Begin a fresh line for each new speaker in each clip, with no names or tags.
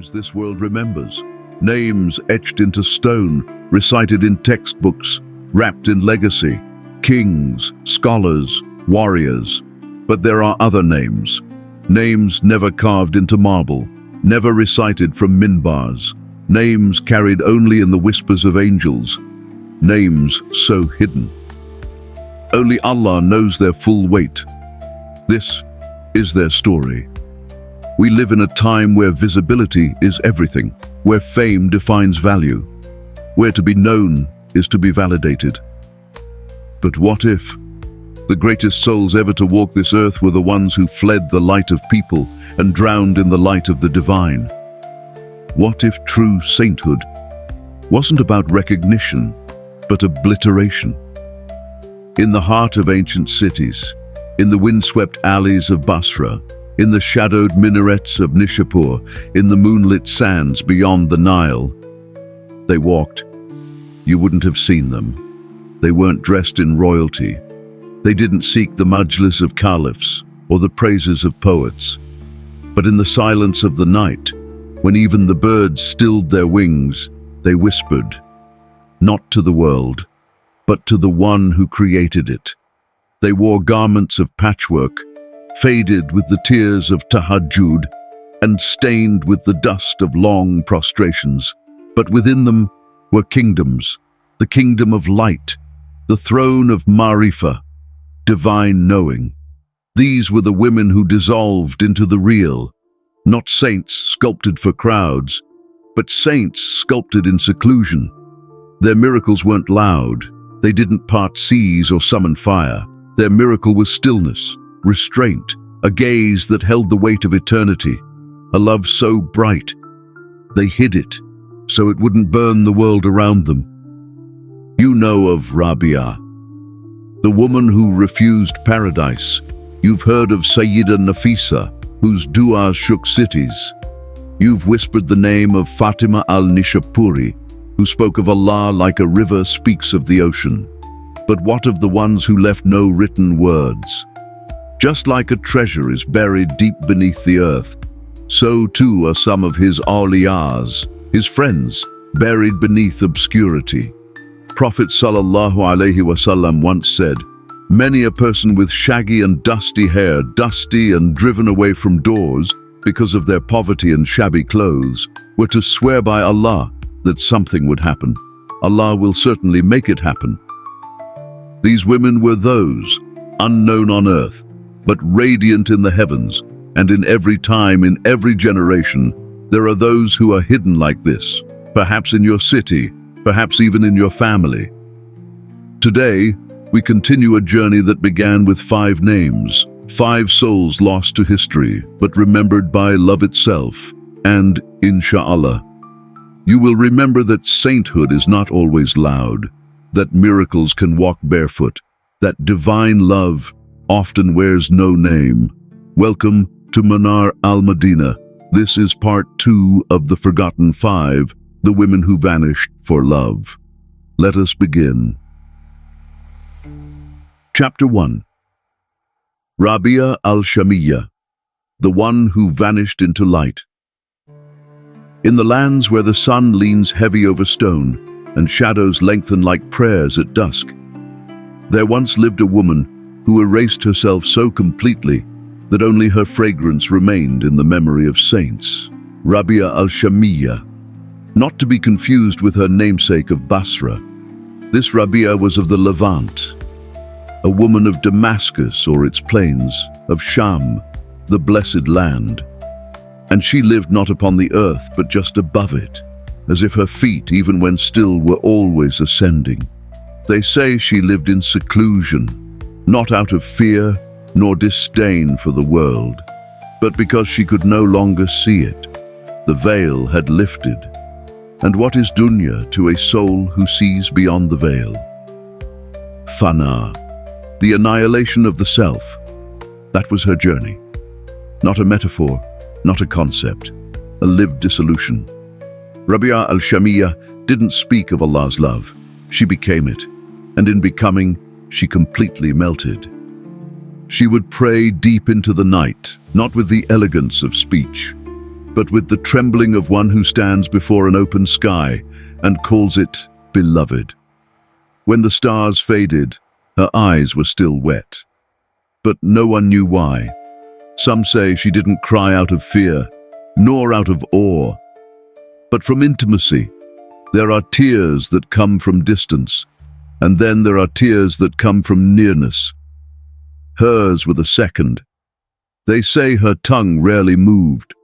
names this world remembers, names etched into stone, recited in textbooks, wrapped in legacy, kings, scholars, warriors. But there are other names, names never carved into marble, never recited from minbars, names carried only in the whispers of angels, names so hidden. Only Allah knows their full weight. This is their story. We live in a time where visibility is everything, where fame defines value, where to be known is to be validated. But what if the greatest souls ever to walk this earth were the ones who fled the light of people and drowned in the light of the divine? What if true sainthood wasn't about recognition, but obliteration? In the heart of ancient cities, in the windswept alleys of Basra, in the shadowed minarets of Nishapur, in the moonlit sands beyond the Nile, they walked. You wouldn't have seen them. They weren't dressed in royalty. They didn't seek the majlis of caliphs or the praises of poets. But in the silence of the night, when even the birds stilled their wings, they whispered, not to the world, but to the one who created it. They wore garments of patchwork, faded with the tears of tahajjud, and stained with the dust of long prostrations. But within them were kingdoms, the kingdom of light, the throne of Marifah, divine knowing. These were the women who dissolved into the real, not saints sculpted for crowds, but saints sculpted in seclusion. Their miracles weren't loud. They didn't part seas or summon fire. Their miracle was stillness, restraint, a gaze that held the weight of eternity, a love so bright they hid it so it wouldn't burn the world around them. You know of Rabiya, the woman who refused paradise. You've heard of Sayyida Nafisa, whose du'as shook cities. You've whispered the name of Fatima al-Nishapuri, who spoke of Allah like a river speaks of the ocean. But what of the ones who left no written words? Just like a treasure is buried deep beneath the earth, so too are some of his awliyas, his friends, buried beneath obscurity. Prophet sallallahu alaihi wasallam once said, many a person with shaggy and dusty hair, dusty and driven away from doors because of their poverty and shabby clothes, were to swear by Allah that something would happen. Allah will certainly make it happen. These women were those, unknown on earth, but radiant in the heavens, and in every time, in every generation, there are those who are hidden like this, perhaps in your city, perhaps even in your family. Today, we continue a journey that began with 5 names, 5 souls lost to history, but remembered by love itself, and inshallah. You will remember that sainthood is not always loud, that miracles can walk barefoot, that divine love often wears no name. Welcome to Manar al-Madinah. This is part 2 of the Forgotten 5, the women who vanished for love. Let us begin. Chapter 1. Rabiya al-Shamiyya, the one who vanished into light. In the lands where the sun leans heavy over stone and shadows lengthen like prayers at dusk, there once lived a woman who erased herself so completely that only her fragrance remained in the memory of saints. Rabiya al-Shamiyya, not to be confused with her namesake of Basra. This Rabiya was of the Levant, a woman of Damascus or its plains, of Sham, the blessed land. And she lived not upon the earth but just above it, as if her feet, even when still, were always ascending. They say she lived in seclusion, not out of fear nor disdain for the world, but because she could no longer see it. The veil had lifted. And what is dunya to a soul who sees beyond the veil? Fana, the annihilation of the self. That was her journey. Not a metaphor, not a concept, a lived dissolution. Rabiya al-Shamiyya didn't speak of Allah's love. She became it, and in becoming, she completely melted. She would pray deep into the night, not with the elegance of speech, but with the trembling of one who stands before an open sky and calls it beloved. When the stars faded, her eyes were still wet. But no one knew why. Some say she didn't cry out of fear, nor out of awe, but from intimacy. There are tears that come from distance, and then there are tears that come from nearness. Hers were the second. They say her tongue rarely moved,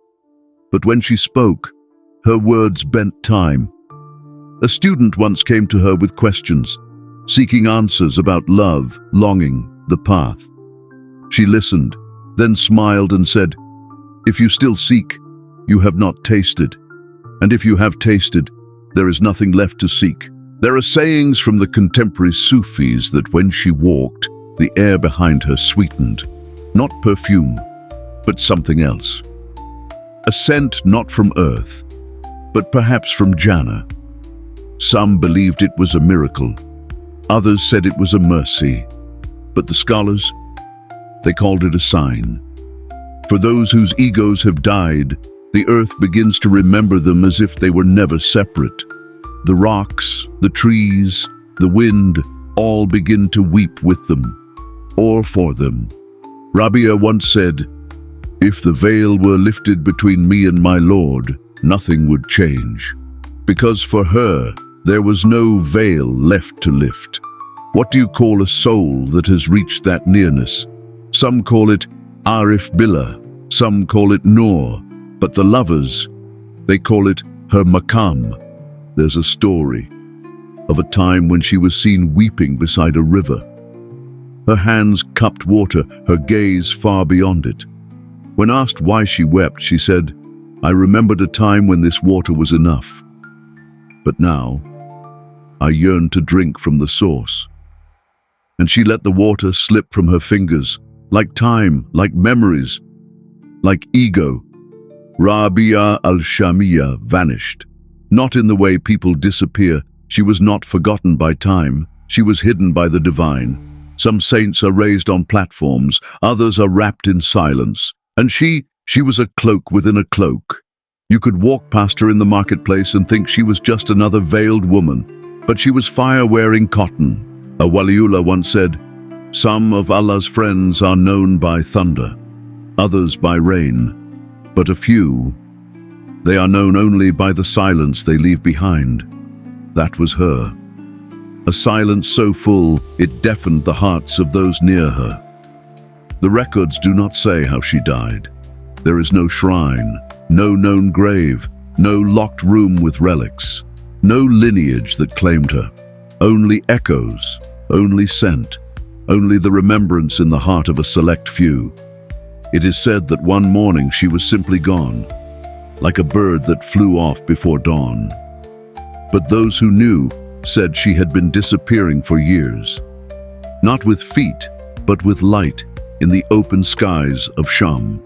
but when she spoke, her words bent time. A student once came to her with questions, seeking answers about love, longing, the path. She listened, then smiled and said, "If you still seek, you have not tasted. And if you have tasted, there is nothing left to seek." There are sayings from the contemporary Sufis that when she walked, the air behind her sweetened, not perfume, but something else. A scent not from earth, but perhaps from Jannah. Some believed it was a miracle. Others said it was a mercy. But the scholars, they called it a sign. For those whose egos have died, the earth begins to remember them as if they were never separate. The rocks, the trees, the wind, all begin to weep with them, or for them. Rabiya once said, "If the veil were lifted between me and my Lord, nothing would change." Because for her, there was no veil left to lift. What do you call a soul that has reached that nearness? Some call it Arif Billah, some call it Noor, but the lovers, they call it her Maqam. There's a story of a time when she was seen weeping beside a river. Her hands cupped water, her gaze far beyond it. When asked why she wept, she said, "I remembered a time when this water was enough. But now, I yearn to drink from the source." And she let the water slip from her fingers, like time, like memories, like ego. Rabiya al-Shamiyya vanished. Not in the way people disappear. She was not forgotten by time. She was hidden by the divine. Some saints are raised on platforms, others are wrapped in silence. And she was a cloak within a cloak. You could walk past her in the marketplace and think she was just another veiled woman, but she was fire-wearing cotton. A waliullah once said, "Some of Allah's friends are known by thunder, others by rain, but a few, they are known only by the silence they leave behind." That was her. A silence so full, it deafened the hearts of those near her. The records do not say how she died. There is no shrine, no known grave, no locked room with relics, no lineage that claimed her. Only echoes, only scent, only the remembrance in the heart of a select few. It is said that one morning she was simply gone, like a bird that flew off before dawn. But those who knew said she had been disappearing for years, not with feet, but with light in the open skies of Sham.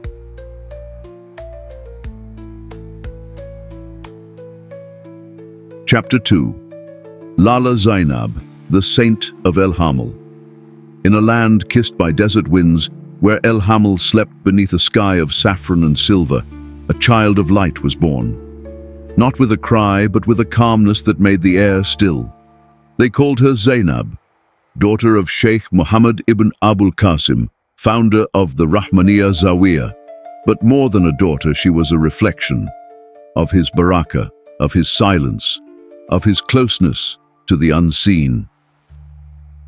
Chapter 2. Lalla Zainab, the Saint of El Hamel. In a land kissed by desert winds, where El Hamel slept beneath a sky of saffron and silver, a child of light was born. Not with a cry, but with a calmness that made the air still. They called her Zainab, daughter of Sheikh Muhammad ibn Abul Qasim, founder of the Rahmaniyya Zawiya. But more than a daughter, she was a reflection of his barakah, of his silence, of his closeness to the unseen.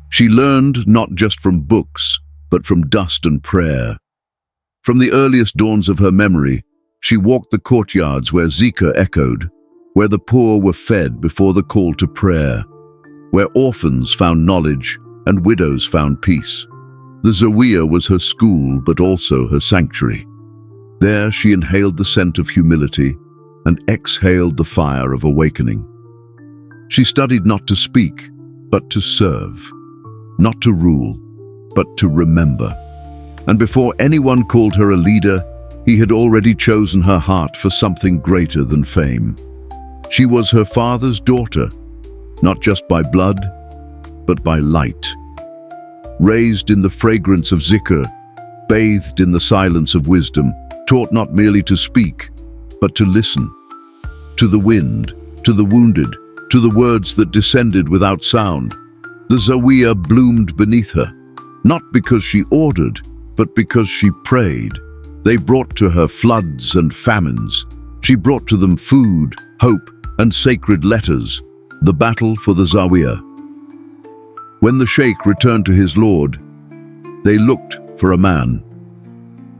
She learned not just from books, but from dust and prayer. From the earliest dawns of her memory, she walked the courtyards where zikr echoed, where the poor were fed before the call to prayer, where orphans found knowledge and widows found peace. The Zawiya was her school, but also her sanctuary. There she inhaled the scent of humility and exhaled the fire of awakening. She studied not to speak, but to serve, not to rule, but to remember. And before anyone called her a leader, he had already chosen her heart for something greater than fame. She was her father's daughter, not just by blood, but by light. Raised in the fragrance of zikr, bathed in the silence of wisdom, taught not merely to speak, but to listen. To the wind, to the wounded, to the words that descended without sound. The Zawiya bloomed beneath her, not because she ordered, but because she prayed. They brought to her floods and famines. She brought to them food, hope, and sacred letters. The battle for the Zawiya. When the sheikh returned to his lord, they looked for a man.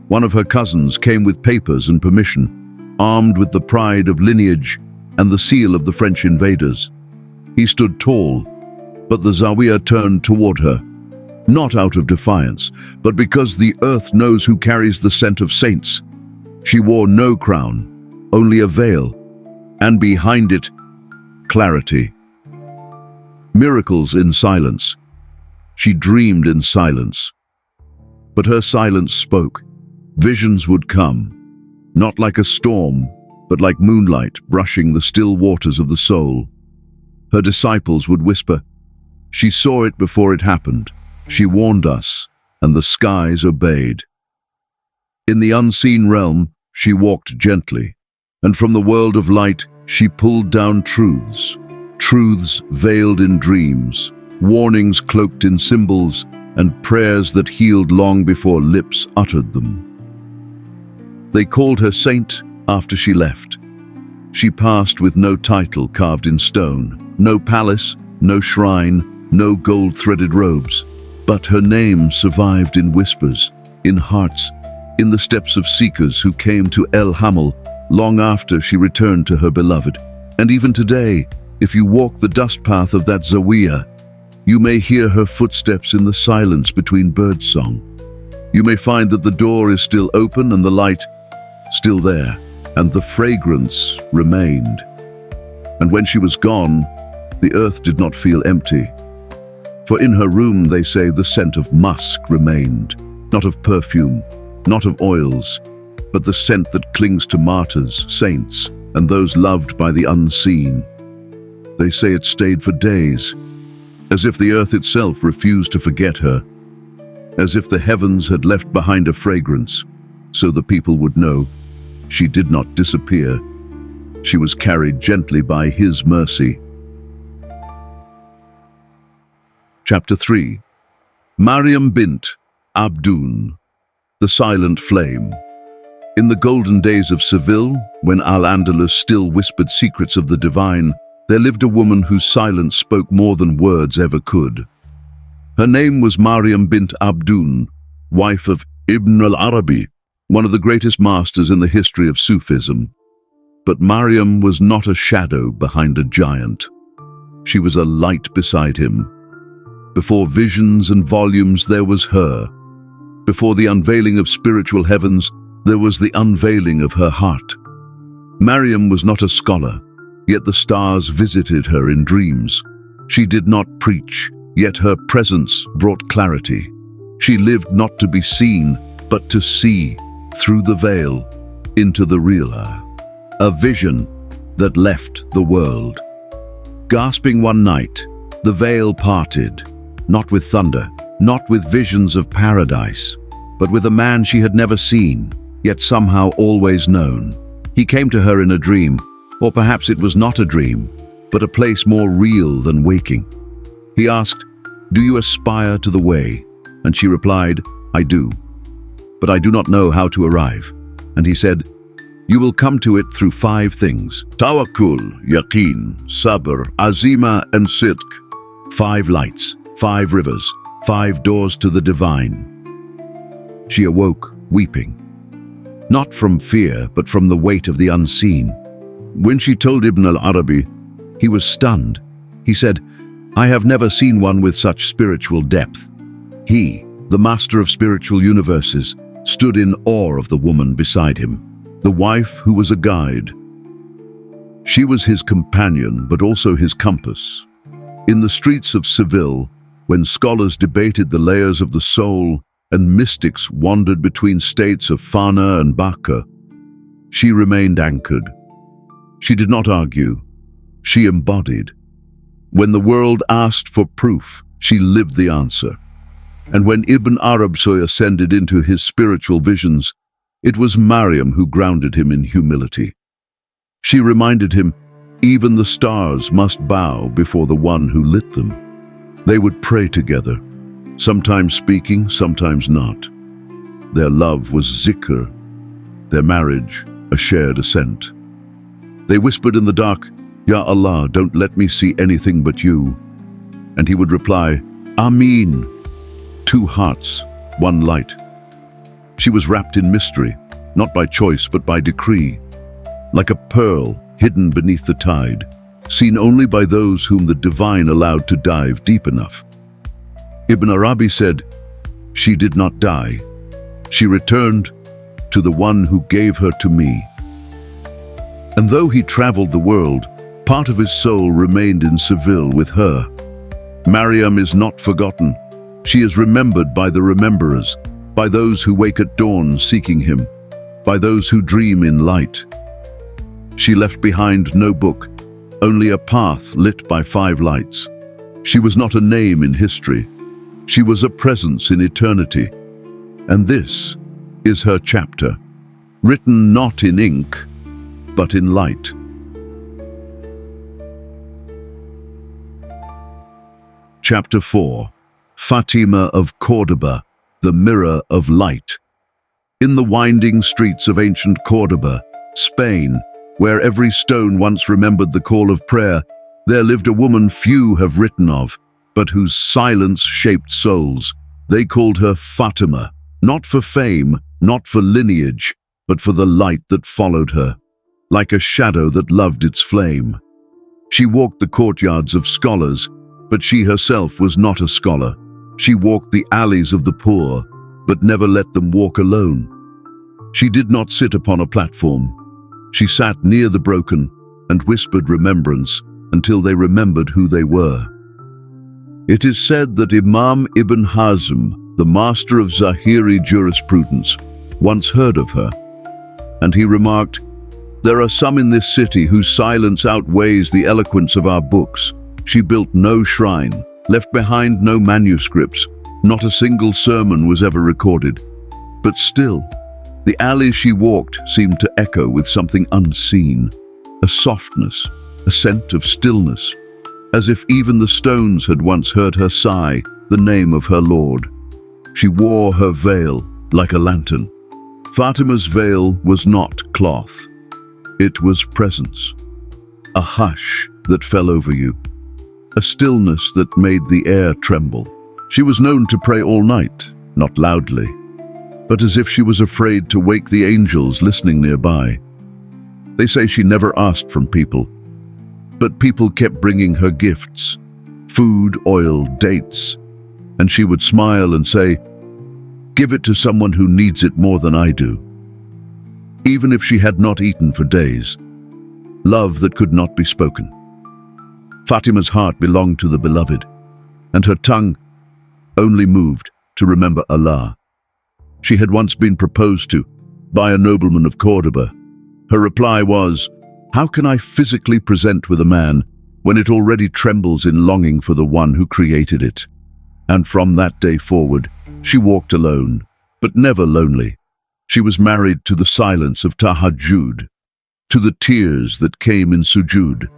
One of her cousins came with papers and permission, armed with the pride of lineage and the seal of the French invaders. He stood tall, but the Zawiya turned toward her, not out of defiance, but because the earth knows who carries the scent of saints. She wore no crown, only a veil, and behind it, clarity. Miracles in silence. She dreamed in silence. But her silence spoke. Visions would come, not like a storm, but like moonlight brushing the still waters of the soul. Her disciples would whisper, "She saw it before it happened. She warned us, and the skies obeyed." In the unseen realm, she walked gently, and from the world of light, she pulled down truths. Truths veiled in dreams, warnings cloaked in symbols, and prayers that healed long before lips uttered them. They called her saint after she left. She passed with no title carved in stone, no palace, no shrine, no gold-threaded robes. But her name survived in whispers, in hearts, in the steps of seekers who came to El Hamel long after she returned to her beloved. And even today, if you walk the dust path of that Zawiya, you may hear her footsteps in the silence between birdsong. You may find that the door is still open and the light still there, and the fragrance remained. And when she was gone, the earth did not feel empty. For in her room, they say, the scent of musk remained, not of perfume, not of oils, but the scent that clings to martyrs, saints, and those loved by the unseen. They say it stayed for days, as if the earth itself refused to forget her, as if the heavens had left behind a fragrance, so the people would know she did not disappear. She was carried gently by His mercy. Chapter 3. Maryam bint Abdun, the silent flame. In the golden days of Seville, when Al-Andalus still whispered secrets of the divine, there lived a woman whose silence spoke more than words ever could. Her name was Maryam bint Abdun, wife of Ibn al-Arabi, one of the greatest masters in the history of Sufism. But Maryam was not a shadow behind a giant. She was a light beside him. Before visions and volumes, there was her. Before the unveiling of spiritual heavens, there was the unveiling of her heart. Maryam was not a scholar, yet the stars visited her in dreams. She did not preach, yet her presence brought clarity. She lived not to be seen, but to see, through the veil, into the real her. A vision that left the world. Gasping one night, the veil parted, not with thunder, not with visions of paradise, but with a man she had never seen, yet somehow always known. He came to her in a dream, or perhaps it was not a dream, but a place more real than waking. He asked, "Do you aspire to the way?" And she replied, "I do, but I do not know how to arrive." And he said, "You will come to it through 5 things: tawakkul, yaqeen, sabr, azima, and sidq. 5 lights, 5 rivers, 5 doors to the divine." She awoke, weeping, not from fear, but from the weight of the unseen. When she told Ibn al-Arabi, he was stunned. He said, "I have never seen one with such spiritual depth." He, the master of spiritual universes, stood in awe of the woman beside him, the wife who was a guide. She was his companion, but also his compass. In the streets of Seville, when scholars debated the layers of the soul and mystics wandered between states of Fana and Baka, she remained anchored. She did not argue. She embodied. When the world asked for proof, she lived the answer. And when Ibn Arabi ascended into his spiritual visions, it was Maryam who grounded him in humility. She reminded him, even the stars must bow before the one who lit them. They would pray together, sometimes speaking, sometimes not. Their love was zikr, their marriage a shared ascent. They whispered in the dark, Ya Allah, don't let me see anything but you. And he would reply, Ameen. 2 hearts, 1 light. She was wrapped in mystery, not by choice but by decree, like a pearl hidden beneath the tide, seen only by those whom the divine allowed to dive deep enough. Ibn Arabi said, she did not die. She returned to the one who gave her to me. And though he traveled the world, part of his soul remained in Seville with her. Maryam is not forgotten. She is remembered by the rememberers, by those who wake at dawn seeking him, by those who dream in light. She left behind no book, only a path lit by 5 lights. She was not a name in history. She was a presence in eternity. And this is her chapter, written not in ink, but in light. Chapter 4. Fatima of Cordoba, the Mirror of Light. In the winding streets of ancient Cordoba, Spain, where every stone once remembered the call of prayer, there lived a woman few have written of, but whose silence shaped souls. They called her Fatima, not for fame, not for lineage, but for the light that followed her, like a shadow that loved its flame. She walked the courtyards of scholars, but she herself was not a scholar. She walked the alleys of the poor, but never let them walk alone. She did not sit upon a platform. She sat near the broken and whispered remembrance until they remembered who they were. It is said that Imam Ibn Hazm, the master of Zahiri jurisprudence, once heard of her, and he remarked, "There are some in this city whose silence outweighs the eloquence of our books. She built no shrine, left behind no manuscripts, not a single sermon was ever recorded. But still, the alleys she walked seemed to echo with something unseen, a softness, a scent of stillness, as if even the stones had once heard her sigh the name of her Lord. She wore her veil like a lantern. Fatima's veil was not cloth. It was presence, a hush that fell over you, a stillness that made the air tremble. She was known to pray all night, not loudly, but as if she was afraid to wake the angels listening nearby. They say she never asked from people, but people kept bringing her gifts, food, oil, dates, and she would smile and say, "Give it to someone who needs it more than I do." Even if she had not eaten for days, love that could not be spoken. Fatima's heart belonged to the beloved, and her tongue only moved to remember Allah. She had once been proposed to by a nobleman of Cordoba. Her reply was, "How can I physically present with a man when it already trembles in longing for the one who created it?" And from that day forward, she walked alone, but never lonely. She was married to the silence of tahajjud, to the tears that came in sujud,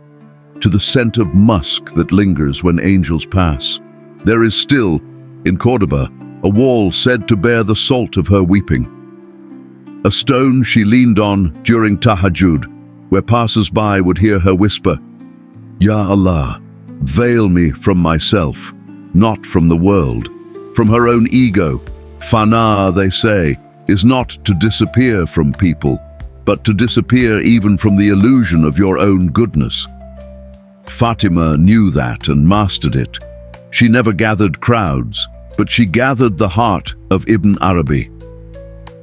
to the scent of musk that lingers when angels pass. There is still, in Cordoba, a wall said to bear the salt of her weeping, a stone she leaned on during tahajjud, where passers-by would hear her whisper, "Ya Allah, veil me from myself, not from the world, from her own ego." Fana, they say, is not to disappear from people, but to disappear even from the illusion of your own goodness. Fatima knew that and mastered it. She never gathered crowds, but she gathered the heart of Ibn Arabi.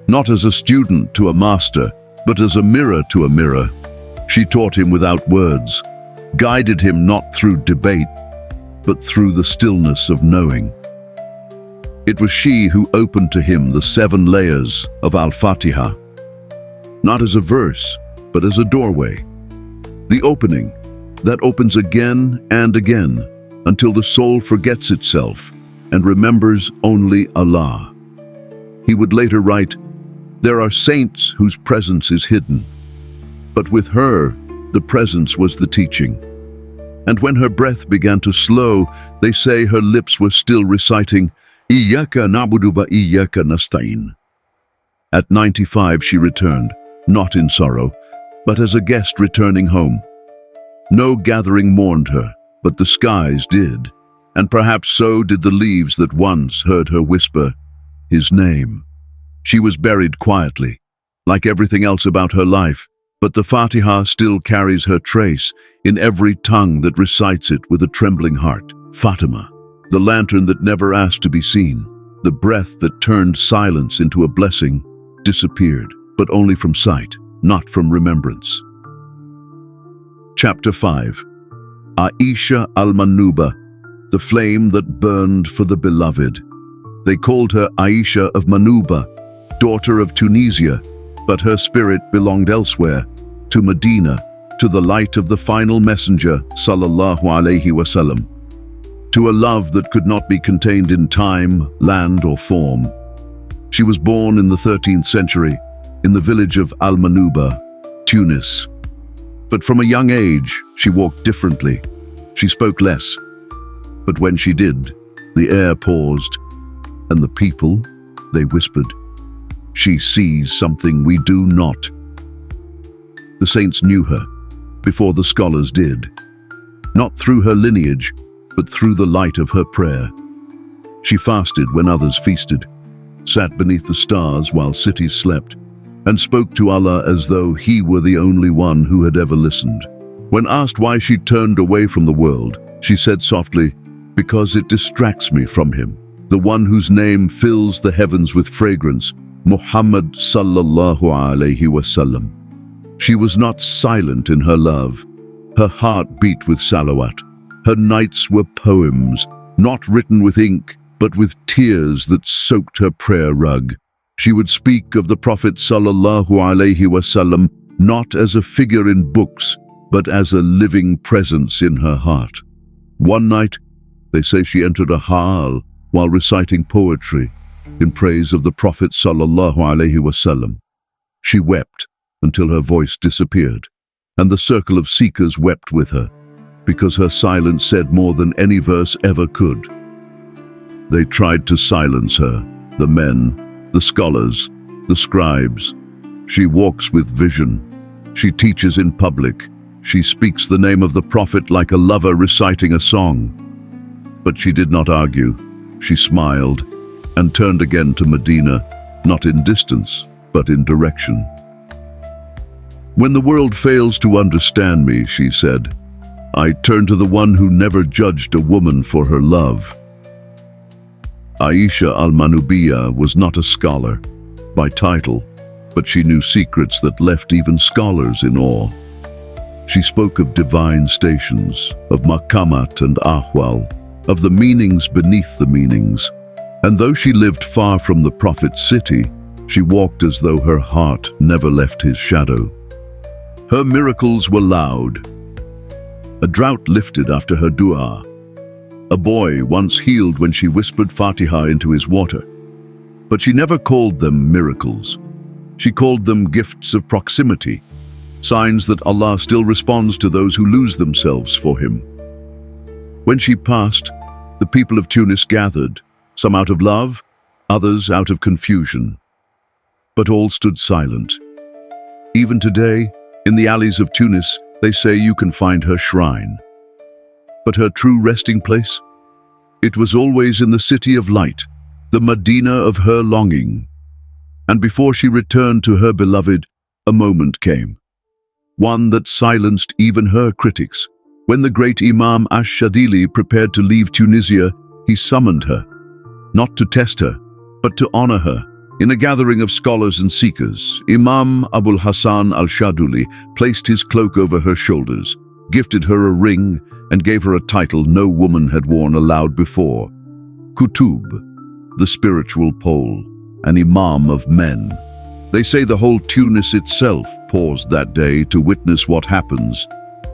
Not as a student to a master, but as a mirror to a mirror. She taught him without words, guided him not through debate, but through the stillness of knowing. It was she who opened to him the 7 layers of Al-Fatiha, not as a verse, but as a doorway. The opening that opens again and again until the soul forgets itself and remembers only Allah. He would later write, "There are saints whose presence is hidden, but with her The presence was the teaching. And when her breath began to slow, they say her lips were still reciting, Iyyaka na'budu wa iyyaka nasta'in. At 95 she returned, not in sorrow, but as a guest returning home. No gathering mourned her, but the skies did, and perhaps so did the leaves that once heard her whisper his name. She was buried quietly, like everything else about her life, but the Fatiha still carries her trace in every tongue that recites it with a trembling heart. Fatima, the lantern that never asked to be seen, the breath that turned silence into a blessing, disappeared, but only from sight, not from remembrance. Chapter 5. Aisha al-Mannubiyya, the flame that burned for the beloved. They called her Aisha of Cordoba, daughter of Tunisia, but her spirit belonged elsewhere, to Madinah, to the light of the final messenger, sallallahu alaihi wasallam, to a love that could not be contained in time, land, or form. She was born in the 13th century, in the village of al-Mannubiyya, Tunis. But from a young age, she walked differently. She spoke less. But when she did, the air paused, and the people, they whispered, "She sees something we do not." The saints knew her, before the scholars did, not through her lineage, but through the light of her prayer. She fasted when others feasted, sat beneath the stars while cities slept, and spoke to Allah as though He were the only one who had ever listened. When asked why she turned away from the world, she said softly, "Because it distracts me from Him, the one whose name fills the heavens with fragrance, Muhammad sallallahu alaihi wasallam." She was not silent in her love. Her heart beat with salawat. Her nights were poems, not written with ink, but with tears that soaked her prayer rug. She would speak of the Prophet sallallahu alaihi wasallam not as a figure in books, but as a living presence in her heart. One night, they say she entered a hall while reciting poetry in praise of the Prophet sallallahu alaihi wasallam. She wept until her voice disappeared, and the circle of seekers wept with her, because her silence said more than any verse ever could. They tried to silence her, the men, the scholars, the scribes. She walks with vision. She teaches in public. She speaks the name of the Prophet like a lover reciting a song. But she did not argue. She smiled and turned again to Medina, not in distance, but in direction. "When the world fails to understand me," she said, "I turn to the one who never judged a woman for her love." Aisha al-Mannubiyya was not a scholar by title, but she knew secrets that left even scholars in awe. She spoke of divine stations, of maqamat and ahwal, of the meanings beneath the meanings. And though she lived far from the Prophet's city, she walked as though her heart never left his shadow. Her miracles were loud. A drought lifted after her dua. A boy once healed when she whispered Fatiha into his water. But she never called them miracles. She called them gifts of proximity, signs that Allah still responds to those who lose themselves for Him. When she passed, the people of Tunis gathered, some out of love, others out of confusion. But all stood silent. Even today, in the alleys of Tunis, they say you can find her shrine. But her true resting place? It was always in the city of light, the Madinah of her longing. And before she returned to her beloved, a moment came, one that silenced even her critics. When the great Imam Ash-Shadili prepared to leave Tunisia, he summoned her, not to test her, but to honor her. In a gathering of scholars and seekers, Imam Abul Hasan al-Shaduli placed his cloak over her shoulders, gifted her a ring, and gave her a title no woman had worn aloud before. Kutub, the spiritual pole, an imam of men. They say the whole Tunis itself paused that day to witness what happens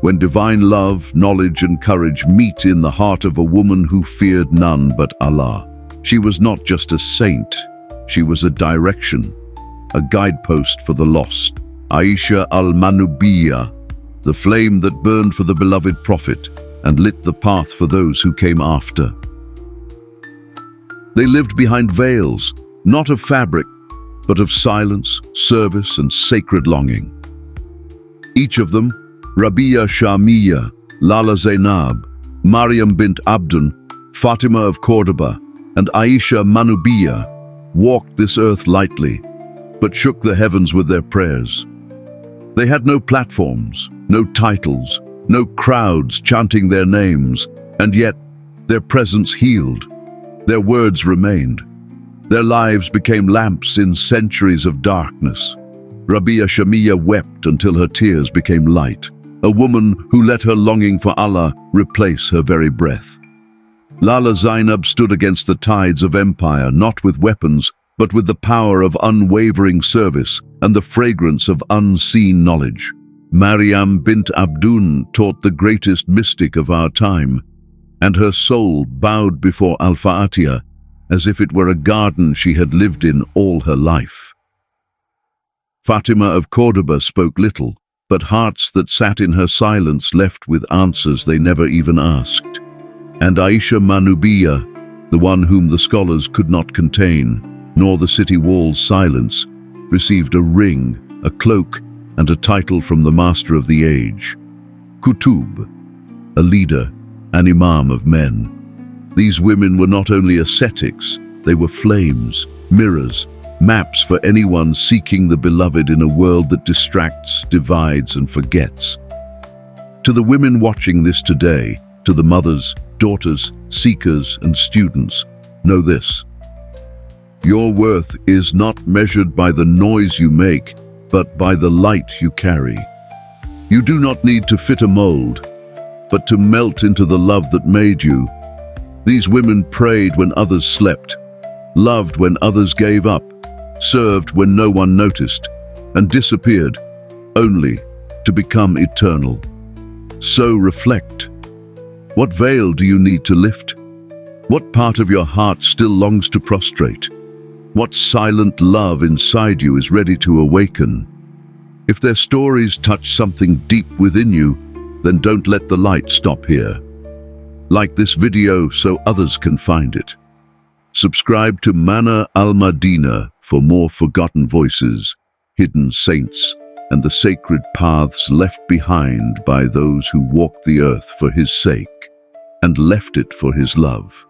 when divine love, knowledge, and courage meet in the heart of a woman who feared none but Allah. She was not just a saint, she was a direction, a guidepost for the lost. Aisha al-Mannubiyya, the flame that burned for the beloved prophet and lit the path for those who came after. They lived behind veils, not of fabric, but of silence, service, and sacred longing. Each of them, Rabiya Shamiyya, Lalla Zainab, Maryam bint Abdun, Fatima of Cordoba, and Aisha al-Mannubiyya, walked this earth lightly, but shook the heavens with their prayers. They had no platforms, no titles, no crowds chanting their names, and yet their presence healed. Their words remained. Their lives became lamps in centuries of darkness. Rabiya Shamiyya wept until her tears became light, a woman who let her longing for Allah replace her very breath. Lalla Zainab stood against the tides of empire, not with weapons, but with the power of unwavering service and the fragrance of unseen knowledge. Maryam bint Abdun taught the greatest mystic of our time, and her soul bowed before al-Fatiha as if it were a garden she had lived in all her life. Fatima of Cordoba spoke little, but hearts that sat in her silence left with answers they never even asked. And Aisha al-Mannubiyya, the one whom the scholars could not contain, nor the city walls silence, received a ring, a cloak, and a title from the master of the age. Kutub, a leader, an imam of men. These women were not only ascetics, they were flames, mirrors, maps for anyone seeking the beloved in a world that distracts, divides, and forgets. To the women watching this today, to the mothers, daughters, seekers, and students, know this: your worth is not measured by the noise you make, but by the light you carry. You do not need to fit a mold, but to melt into the love that made you. These women prayed when others slept, loved when others gave up, served when no one noticed, and disappeared, only to become eternal. So reflect. What veil do you need to lift? What part of your heart still longs to prostrate? What silent love inside you is ready to awaken? If their stories touch something deep within you, then don't let the light stop here. Like this video so others can find it. Subscribe to Manar al-Madinah for more forgotten voices, hidden saints, and the sacred paths left behind by those who walked the earth for His sake and left it for His love.